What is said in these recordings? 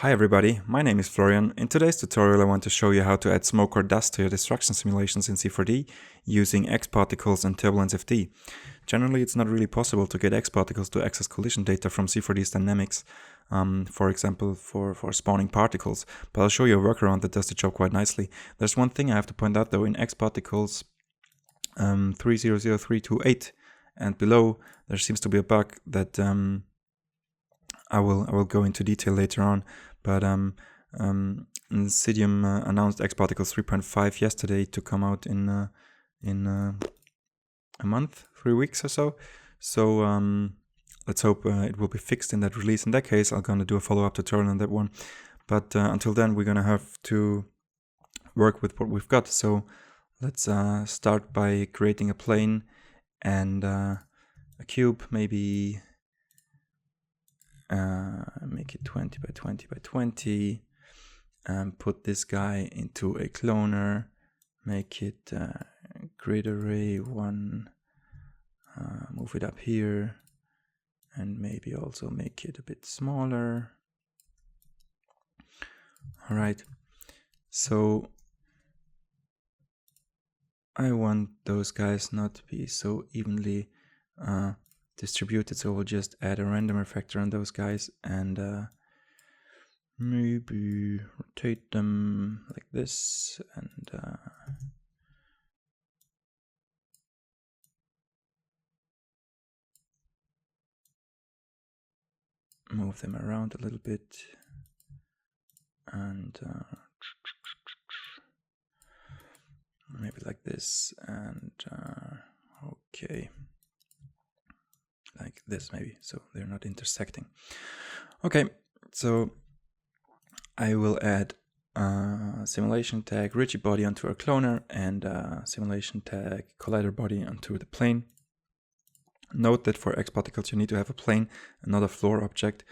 Hi everybody, my name is Florian. In today's tutorial I want to show you how to add smoke or dust to your destruction simulations in C4D using X-Particles and TurbulenceFD. Generally it's not really possible to get X-Particles to access collision data from C4D's dynamics, for example for spawning particles, but I'll show you a workaround that does the job quite nicely. There's one thing I have to point out though. In X-Particles 300328 and below there seems to be a bug that I will go into detail later on, but Insidium announced X-Particles 3.5 yesterday to come out in a month, 3 weeks or so. So let's hope it will be fixed in that release. In that case, I'm gonna do a follow-up tutorial on that one. But until then, we're gonna have to work with what we've got. So let's start by creating a plane and a cube, maybe. Make it 20 by 20 by 20 and put this guy into a cloner, make it grid array 1, move it up here and maybe also make it a bit smaller. Alright, so I want those guys not to be so evenly distributed, so we'll just add a randomer factor on those guys and maybe rotate them like this and move them around a little bit and maybe like this and okay, like this maybe, so they're not intersecting. Okay, so I will add simulation tag rigid body onto our cloner and simulation tag collider body onto the plane. Note that for X-Particles you need to have a plane and not a floor object,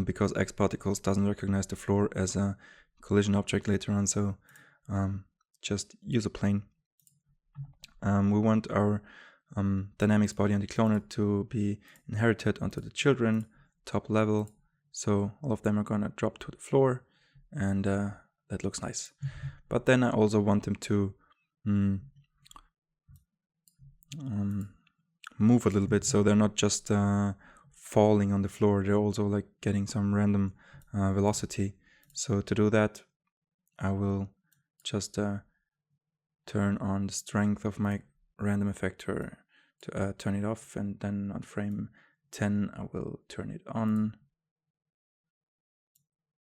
because X-Particles doesn't recognize the floor as a collision object later on, so just use a plane. We want our dynamics body on the cloner to be inherited onto the children top level, so all of them are gonna drop to the floor and that looks nice. But then I also want them to move a little bit, so they're not just falling on the floor, they're also like getting some random velocity. So to do that I will just turn on the strength of my random effector to turn it off, and then on frame 10 I will turn it on,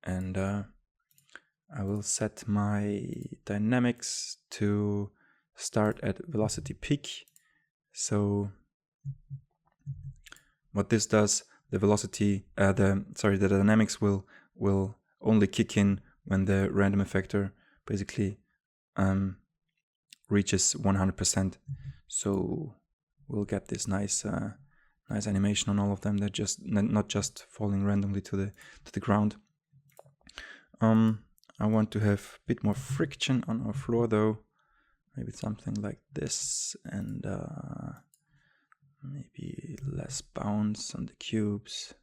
and I will set my dynamics to start at velocity peak. So what this does, the velocity, the dynamics will only kick in when the random effector basically reaches 100%. So we'll get this nice animation on all of them. They're just not just falling randomly to the ground. I want to have a bit more friction on our floor though, maybe something like this, and maybe less bounce on the cubes.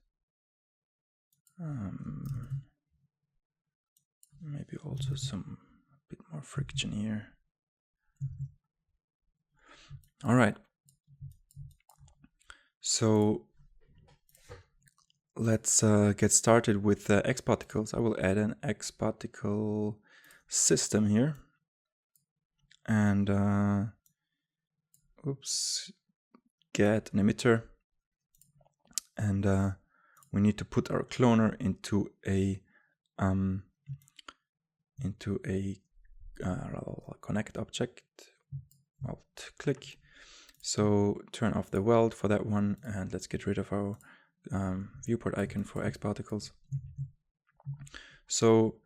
Maybe also some bit more friction here. All right. So let's get started with X-Particles. I will add an X-Particle system here. And get an emitter. And we need to put our cloner into a connect object. Alt click. So turn off the weld for that one, and let's get rid of our viewport icon for X-Particles. So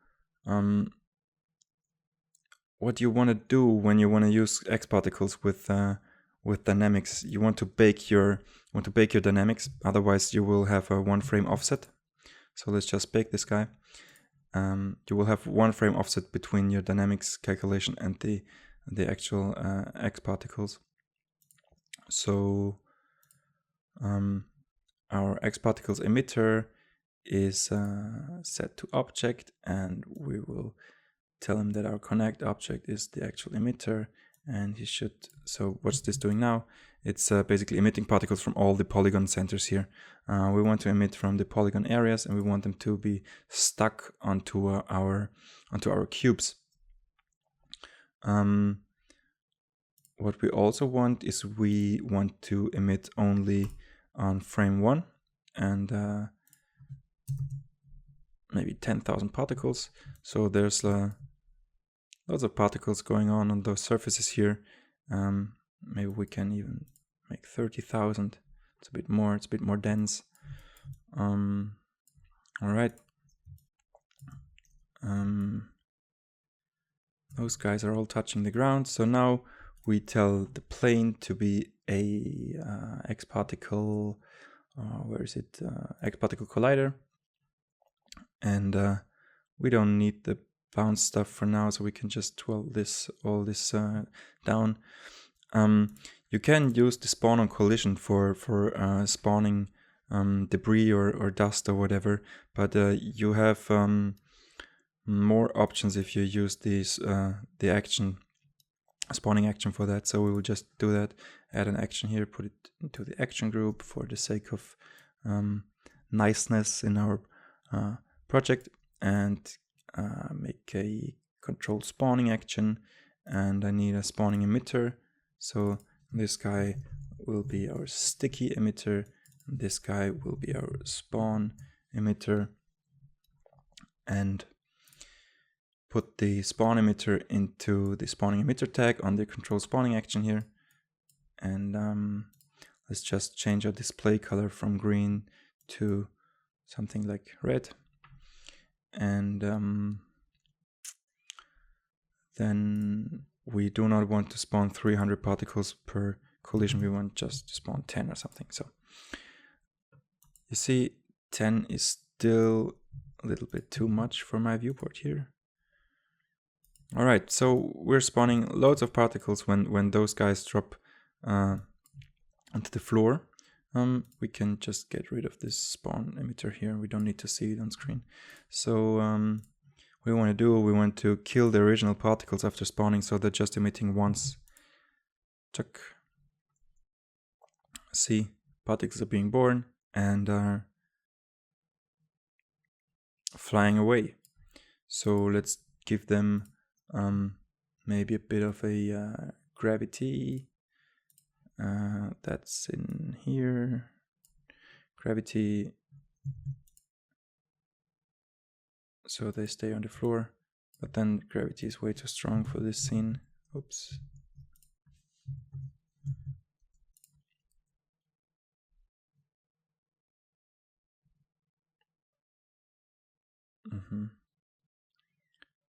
what you want to do when you want to use X-Particles with dynamics, you want to bake your dynamics, otherwise you will have a 1 frame offset. So let's just bake this guy. You will have 1 frame offset between your dynamics calculation and the actual X-Particles. So our X-Particles emitter is set to object, and we will tell him that our connect object is the actual emitter, and he should. So what's this doing now? It's basically emitting particles from all the polygon centers here. We want to emit from the polygon areas, and we want them to be stuck onto our cubes. What we also want is we want to emit only on frame 1 and maybe 10,000 particles. So there's lots of particles going on those surfaces here. Maybe we can even make 30,000. It's a bit more dense. All right. Those guys are all touching the ground. So now we tell the plane to be a X-particle, where is it? X-particle collider. And we don't need the bounce stuff for now, so we can just twirl all this down. You can use the spawn on collision for spawning debris or dust or whatever, but you have more options if you use these the action spawning action for that. So we will just do that, add an action here, put it into the action group for the sake of niceness in our project, and make a control spawning action. And I need a spawning emitter, so this guy will be our sticky emitter, and this guy will be our spawn emitter, and put the spawn emitter into the spawning emitter tag on the control spawning action here. And let's just change our display color from green to something like red. And then we do not want to spawn 300 particles per collision. We want just to spawn 10 or something. So you see, 10 is still a little bit too much for my viewport here. All right, so we're spawning loads of particles when those guys drop onto the floor. We can just get rid of this spawn emitter here. We don't need to see it on screen. So what we want to kill the original particles after spawning, so they're just emitting once. Chuck. See, particles are being born and are flying away. So let's give them maybe a bit of a gravity. That's in here. Gravity. So they stay on the floor, but then gravity is way too strong for this scene. Oops.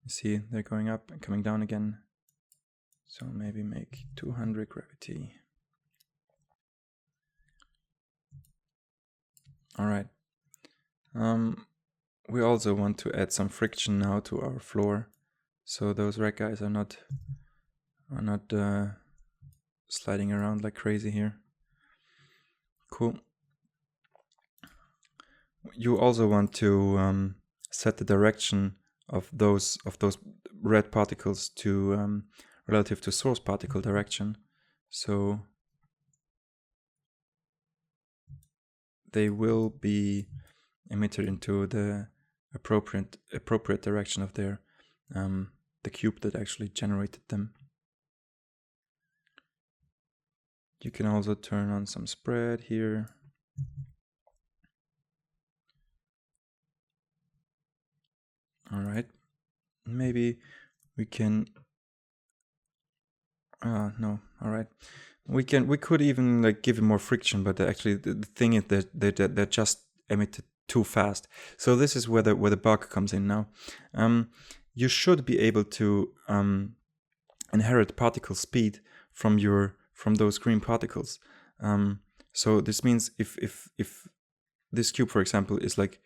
You see, they're going up and coming down again. So maybe make 200 gravity. All right. We also want to add some friction now to our floor, so those red guys are not sliding around like crazy here. Cool. You also want to set the direction of those red particles to relative to source particle direction, so they will be emitted into the appropriate direction of their the cube that actually generated them. You can also turn on some spread here. All right, maybe we can. No, all right. We could even like give it more friction, but actually the thing is that they're just emitted too fast. So this is where the bug comes in now. You should be able to inherit particle speed from those green particles. So this means if this cube, for example, is like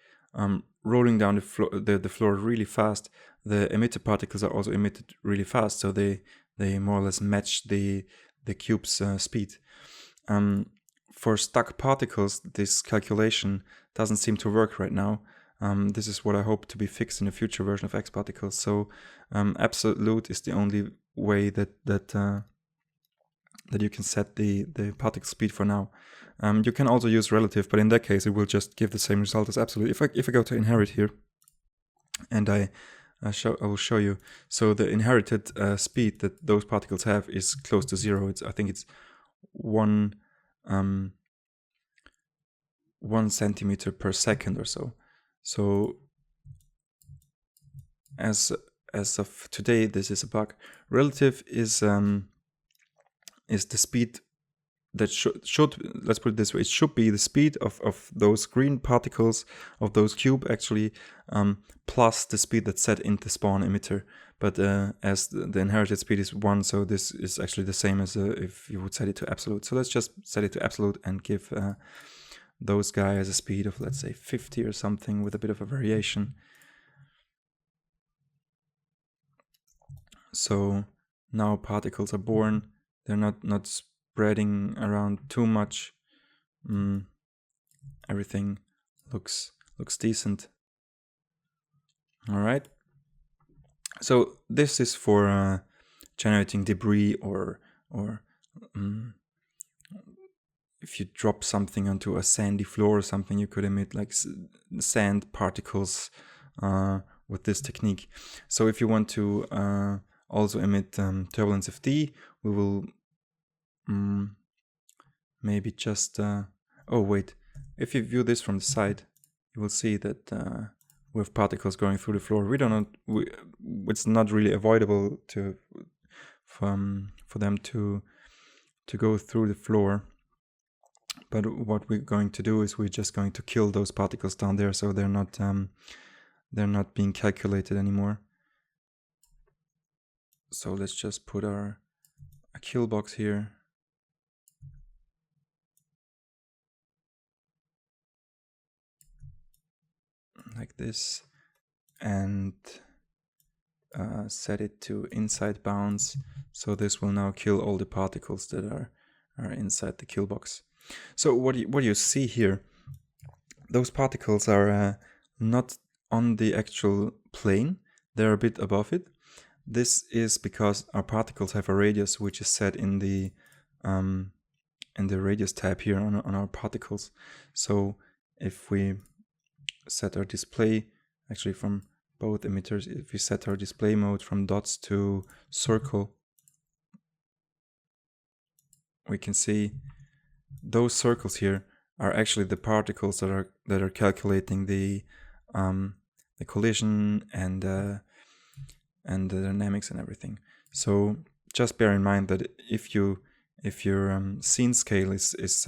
rolling down the floor really fast, the emitted particles are also emitted really fast. So they more or less match the cube's speed. for stuck particles, this calculation doesn't seem to work right now. This is what I hope to be fixed in a future version of XParticles. So absolute is the only way that you can set the particle speed for now. You can also use relative, but in that case it will just give the same result as absolute. If I go to inherit here, and I will show you. So the inherited speed that those particles have is close to 0. I think it's 1 centimeter per second or so. So as of today, this is a bug. Relative is the speed that should, let's put it this way, it should be the speed of those green particles, of those cube actually, plus the speed that's set in the spawn emitter. But as the inherited speed is 1, so this is actually the same as if you would set it to absolute. So let's just set it to absolute and give those guys a speed of, let's say, 50 or something with a bit of a variation. So now particles are born. They're not spreading around too much. Everything looks decent. All right. So this is for generating debris, or if you drop something onto a sandy floor or something, you could emit like sand particles with this technique. So if you want to also emit TurbulenceFD, we will maybe just oh wait, if you view this from the side, you will see that we have particles going through the floor. It's not really avoidable for them to go through the floor. But what we're going to do is we're just going to kill those particles down there, so they're not being calculated anymore. So let's just put a kill box here. Like this, and set it to inside bounds. So this will now kill all the particles that are inside the kill box. So what you see here, those particles are not on the actual plane, they're a bit above it. This is because our particles have a radius which is set in the radius tab here on our particles. So if we set our display, actually from both emitters, if we set our display mode from dots to circle, we can see those circles here are actually the particles that are calculating the collision and the dynamics and everything. So just bear in mind that if your scene scale is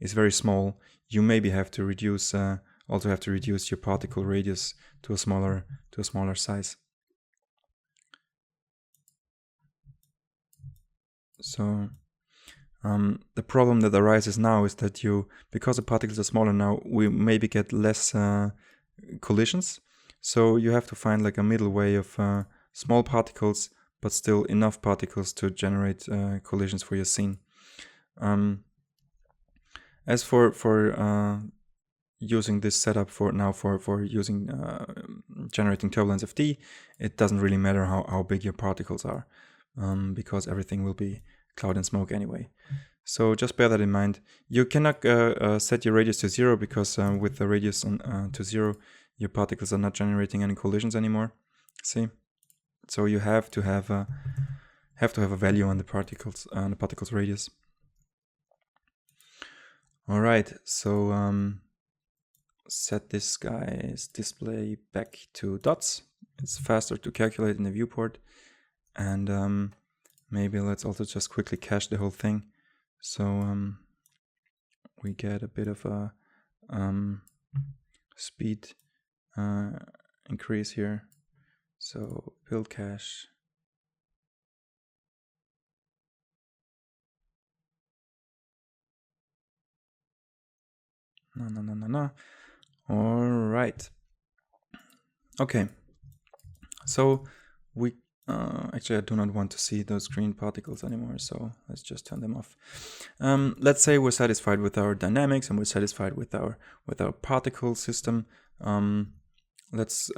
very small, you maybe have to reduce your particle radius to a smaller size. So the problem that arises now is that because the particles are smaller now, we maybe get less collisions. So you have to find like a middle way of small particles, but still enough particles to generate collisions for your scene. As for using this setup for using generating TurbulenceFD, it doesn't really matter how big your particles are, because everything will be cloud and smoke anyway. So just bear that in mind. You cannot set your radius to 0, because with the radius to 0, your particles are not generating any collisions anymore. See? So you have to have a value on the particles radius. All right. So set this guy's display back to dots. It's faster to calculate in the viewport, and maybe let's also just quickly cache the whole thing, so we get a bit of a speed increase here. So build cache. No. All right. Okay. So we Actually, I do not want to see those green particles anymore, so let's just turn them off. Let's say we're satisfied with our dynamics and we're satisfied with our particle system. Let's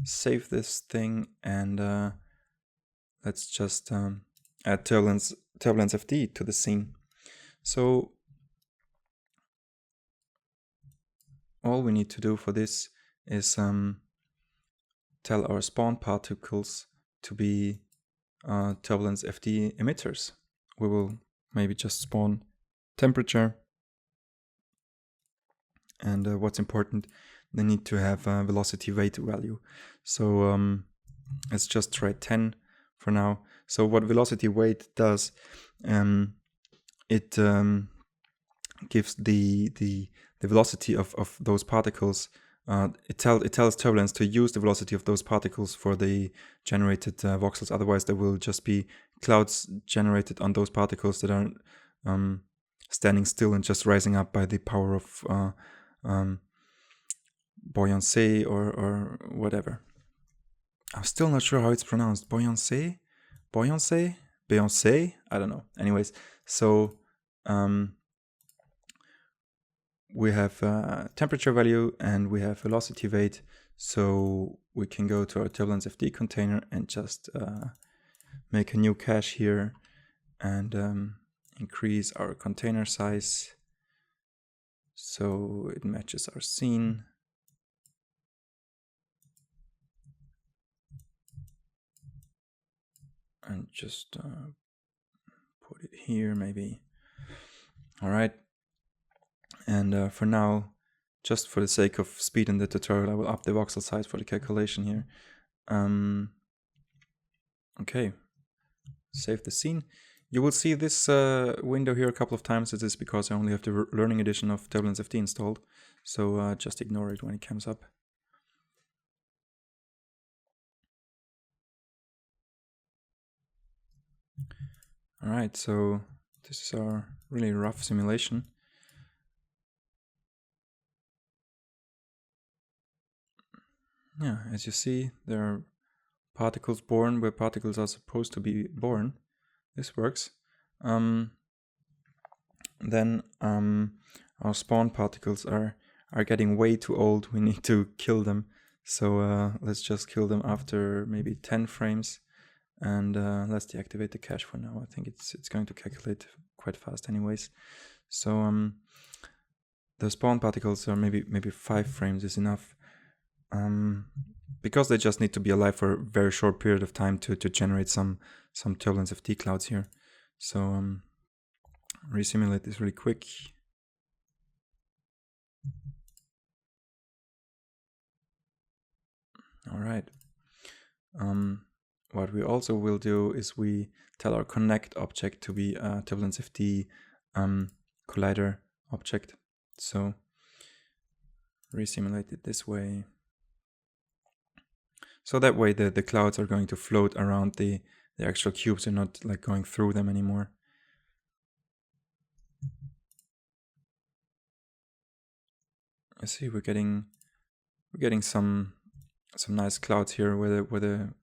save this thing and let's just add TurbulenceFD to the scene. So all we need to do for this is tell our spawn particles to be TurbulenceFD emitters. We will maybe just spawn temperature, and what's important, they need to have a velocity weight value. So let's just try 10 for now. So what velocity weight does, it gives the velocity of those particles. It tells Turbulence to use the velocity of those particles for the generated voxels. Otherwise, there will just be clouds generated on those particles that are standing still and just rising up by the power of buoyancy or whatever. I'm still not sure how it's pronounced. Buoyancy? Buoyancy? Beyonce? I don't know. Anyways, so we have temperature value and we have velocity weight, so we can go to our TurbulenceFD container and just make a new cache here and increase our container size so it matches our scene. And just put it here maybe. All right. And for now, just for the sake of speed in the tutorial, I will up the voxel size for the calculation here. Okay, save the scene. You will see this window here a couple of times. It is because I only have the learning edition of TurbulenceFD installed, so just ignore it when it comes up. All right, so this is our really rough simulation. Yeah, as you see, there are particles born where particles are supposed to be born. This works. Then our spawn particles are getting way too old. We need to kill them. So let's just kill them after maybe 10 frames. And let's deactivate the cache for now. I think it's going to calculate quite fast anyways. So the spawn particles are maybe 5 frames is enough. Because they just need to be alive for a very short period of time to generate some TurbulenceFD clouds here. So resimulate this really quick. All right. What we also will do is we tell our connect object to be a TurbulenceFD collider object. So resimulate it this way. So that way the clouds are going to float around the actual cubes and not like going through them anymore. I see we're getting some nice clouds here where the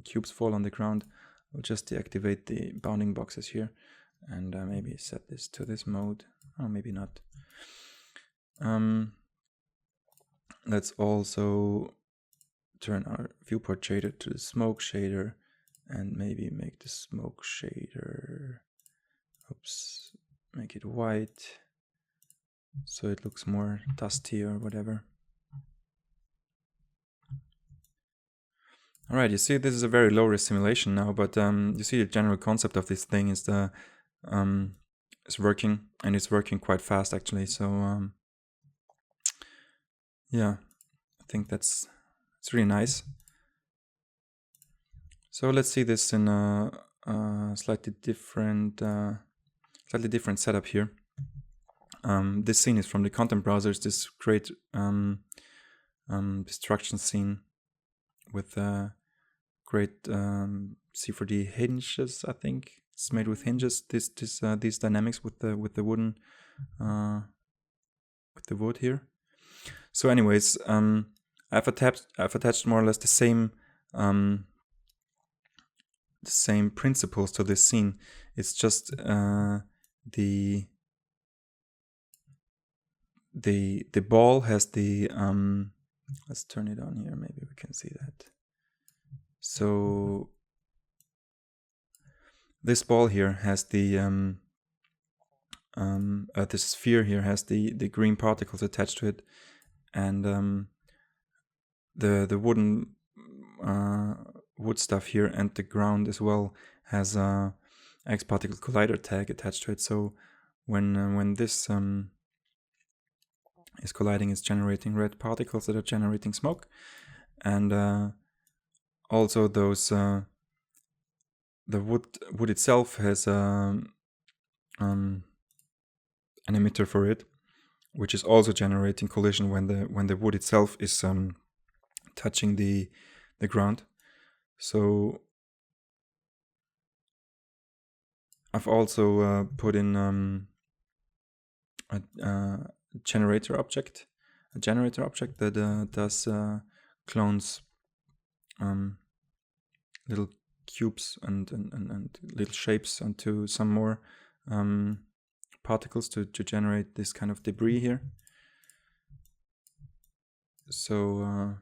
cubes fall on the ground. We'll just deactivate the bounding boxes here and maybe set this to this mode. Oh, maybe not. Let's also turn our viewport shader to the smoke shader and maybe make the smoke shader, make it white so it looks more dusty or whatever. All right, you see this is a very low risk simulation now, but you see the general concept of this thing is is working, and it's working quite fast actually. So yeah, I think it's really nice. So let's see this in a slightly different setup here. This scene is from the content browser. It's this great destruction scene with great C4D hinges. I think it's made with hinges. These dynamics with the wooden with the wood here. So anyways, I've attached more or less the same same principles to this scene. It's just the ball has the let's turn it on here, maybe we can see that. So this ball here has the this sphere here has the green particles attached to it, and the wooden wood stuff here and the ground as well has a X-Particle collider tag attached to it. So when this is colliding, it's generating red particles that are generating smoke, and also those the wood itself has an emitter for it, which is also generating collision when the wood itself is touching the ground. So I've also put in a generator object that does clones little cubes and little shapes onto some more particles to generate this kind of debris here. So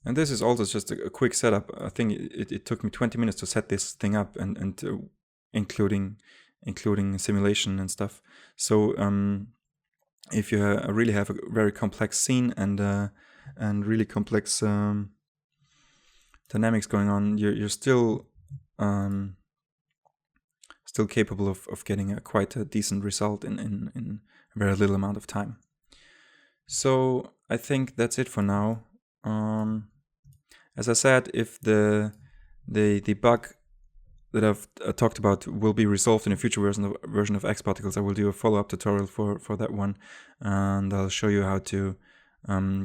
and this is also just a quick setup. I think it took me 20 minutes to set this thing up, and including simulation and stuff. So if you really have a very complex scene and really complex dynamics going on, you're still capable of getting quite a decent result in a very little amount of time. So I think that's it for now. As I said, if the bug that I've talked about will be resolved in a future version of XParticles, I will do a follow-up tutorial for that one, and I'll show you how to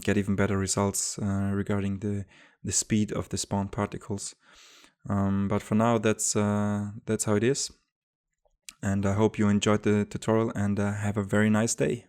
get even better results regarding the speed of the spawned particles. But for now, that's how it is, and I hope you enjoyed the tutorial, and have a very nice day.